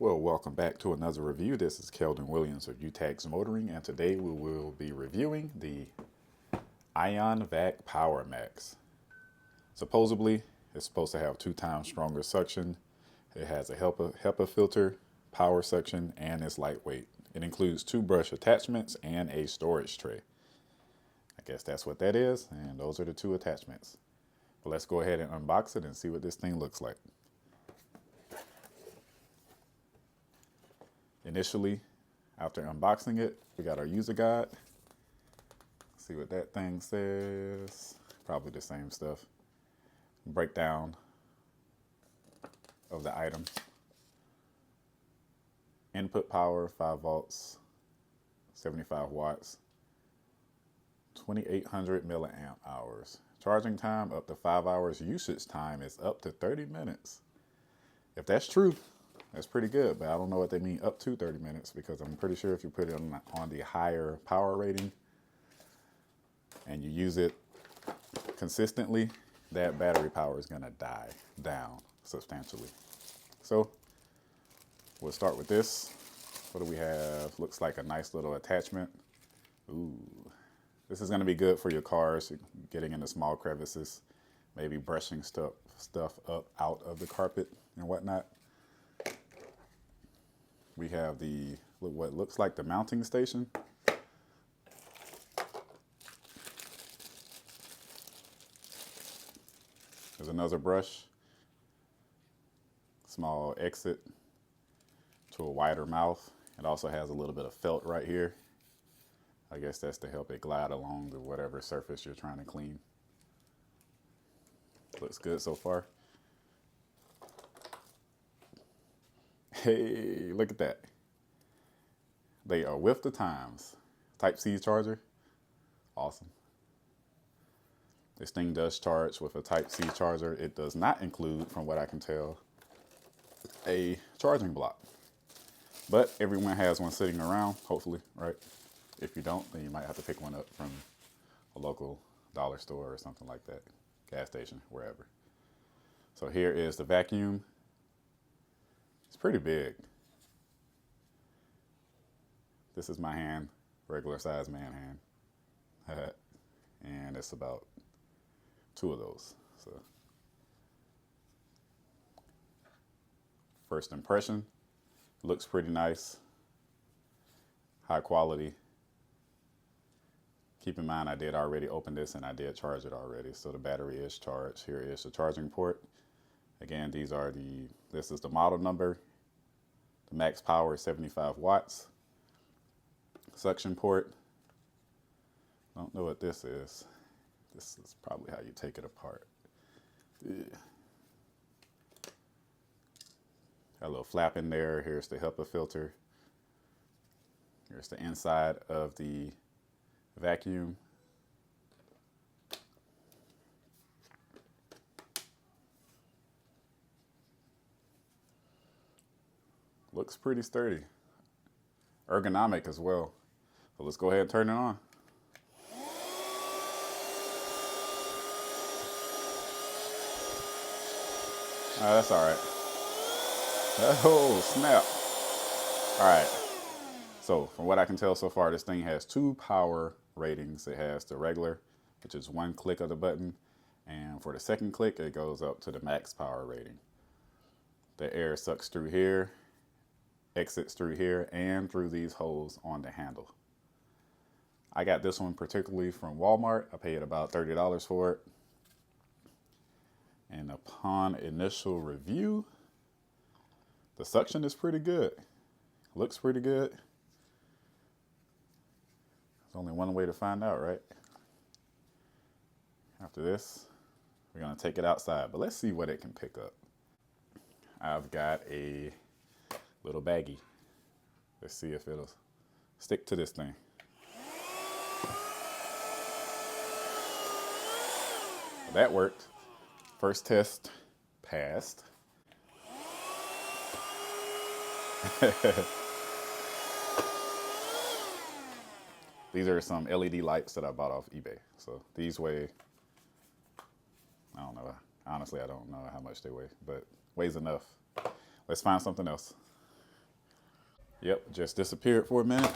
Well, welcome back to another review. This is Keldon Williams of UTAX Motoring, and today we will be reviewing the ionvac PowerMax. Supposedly, it's supposed to have 2 times stronger suction. It has a HEPA filter, power suction, and it's lightweight. It includes 2 brush attachments and a storage tray. I guess that's what that is, and those are the 2 attachments. But let's go ahead and unbox it and see what this thing looks like. Initially, after unboxing it, we got our user guide. See what that thing says. Probably the same stuff. Breakdown of the items. Input power, 5 volts, 75 watts, 2,800 milliamp hours. Charging time up to 5 hours. Usage time is up to 30 minutes. If that's true, that's pretty good, but I don't know what they mean up to 30 minutes because I'm pretty sure if you put it on the higher power rating and you use it consistently, that battery power is going to die down substantially. So we'll start with this. What do we have? Looks like a nice little attachment. Ooh, this is going to be good for your cars, getting into small crevices, maybe brushing stuff up out of the carpet and whatnot. We have what looks like the mounting station. There's another brush, small exit to a wider mouth. It also has a little bit of felt right here. I guess that's to help it glide along to whatever surface you're trying to clean. Looks good so far. Hey, look at that. They are with the times. Type-C charger. Awesome. This thing does charge with a Type-C charger. It does not include, from what I can tell, a charging block. But everyone has one sitting around, hopefully, right? If you don't, then you might have to pick one up from a local dollar store or something like that. Gas station, wherever. So here is the vacuum. It's pretty big. This is my hand, regular size man hand. And it's about 2 of those. So first impression, looks pretty nice. High quality. Keep in mind I did already open this and I did charge it already. So the battery is charged. Here is the charging port. Again, this is the model number. The max power is 75 watts. Suction port. Don't know what this is. This is probably how you take it apart. Yeah. Got a little flap in there. Here's the HEPA filter. Here's the inside of the vacuum. Looks pretty sturdy. Ergonomic as well. So let's go ahead and turn it on. That's all right. Oh, snap. All right. So from what I can tell so far, this thing has 2 power ratings. It has the regular, which is 1 click of the button. And for the second click, it goes up to the max power rating. The air sucks through here, exits through here, and through these holes on the handle. I got this one particularly from Walmart. I paid about $30 for it. And upon initial review, the suction is pretty good. Looks pretty good. There's only one way to find out, right? After this, we're gonna take it outside, but let's see what it can pick up. I've got a little baggie. Let's see if it'll stick to this thing. That worked. First test passed. These are some LED lights that I bought off eBay. So these weigh, I don't know. Honestly, I don't know how much they weigh, but weighs enough. Let's find something else. Yep, just disappeared for a minute.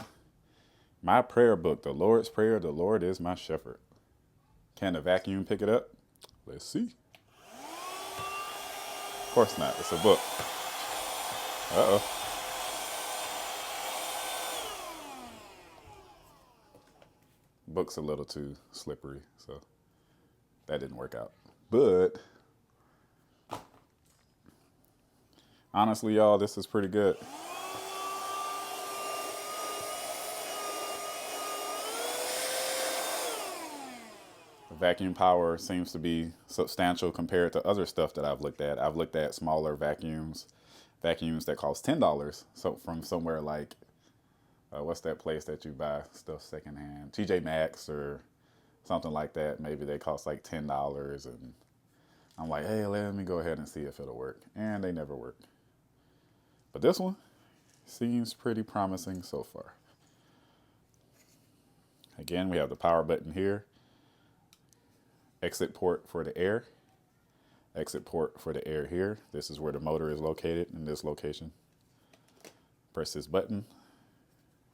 My prayer book, the Lord's Prayer, the Lord is my shepherd. Can the vacuum pick it up? Let's see. Of course not, it's a book. Uh-oh. Book's a little too slippery, so that didn't work out. But honestly, y'all, this is pretty good. The vacuum power seems to be substantial compared to other stuff that I've looked at. I've looked at smaller vacuums that cost $10. So from somewhere like, what's that place that you buy stuff secondhand? TJ Maxx or something like that. Maybe they cost like $10. And I'm like, hey, let me go ahead and see if it'll work. And they never work. But this one seems pretty promising so far. Again, we have the power button here. Exit port for the air. Exit port for the air here. This is where the motor is located, in this location. Press this button.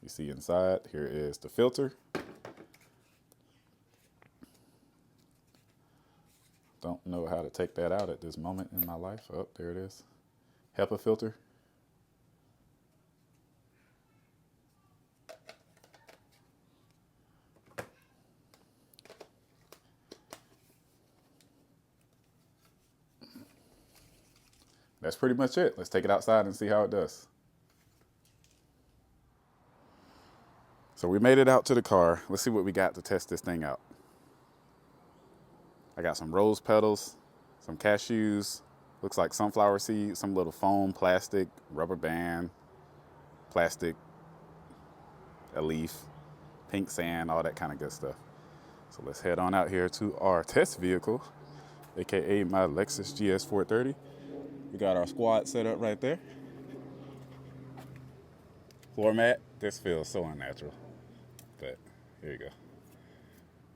You see inside, here is the filter. Don't know how to take that out at this moment in my life. Oh, there it is. HEPA filter. That's pretty much it. Let's take it outside and see how it does. So we made it out to the car. Let's see what we got to test this thing out. I got some rose petals, some cashews, looks like sunflower seeds, some little foam, plastic, rubber band, plastic, a leaf, pink sand, all that kind of good stuff. So let's head on out here to our test vehicle, AKA my Lexus GS 430. We got our squad set up right there. Floor mat. This feels so unnatural, but here you go.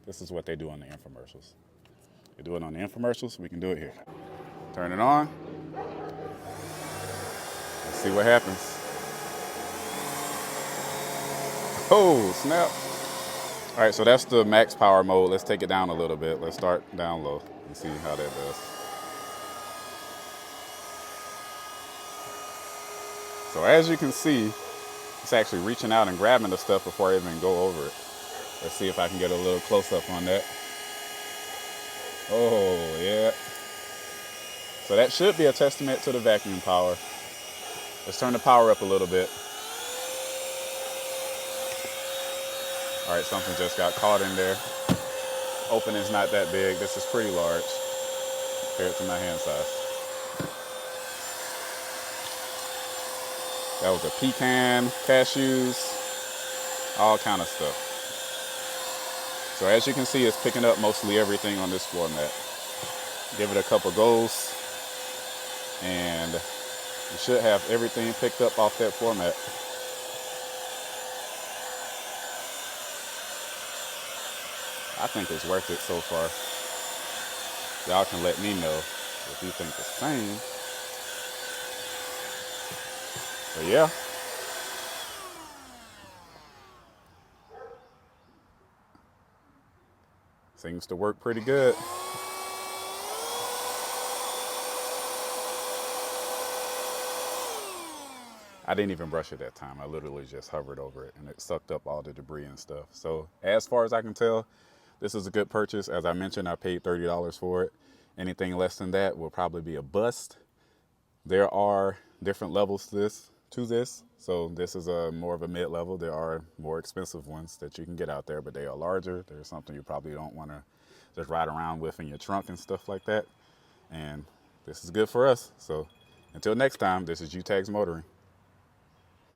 This is what they do on the infomercials. They do it on the infomercials, we can do it here. Turn it on. Let's see what happens. Oh, snap. All right, so that's the max power mode. Let's take it down a little bit. Let's start down low and see how that does. So as you can see, it's actually reaching out and grabbing the stuff before I even go over it. Let's see if I can get a little close up on that. Oh, yeah. So that should be a testament to the vacuum power. Let's turn the power up a little bit. All right, something just got caught in there. Opening's not that big. This is pretty large compared to my hand size. That was a pecan, cashews, all kind of stuff. So as you can see, it's picking up mostly everything on this floor mat. Give it a couple goes, and you should have everything picked up off that floor mat. I think it's worth it so far. Y'all can let me know if you think the same. But yeah. Seems to work pretty good. I didn't even brush it that time. I literally just hovered over it and it sucked up all the debris and stuff. So as far as I can tell, this is a good purchase. As I mentioned, I paid $30 for it. Anything less than that will probably be a bust. There are different levels to this. So this is a more of a mid-level. There are more expensive ones that you can get out there, but they are larger. There's something you probably don't want to just ride around with in your trunk and stuff like that. And this is good for us. So until next time, this is UTags Motoring.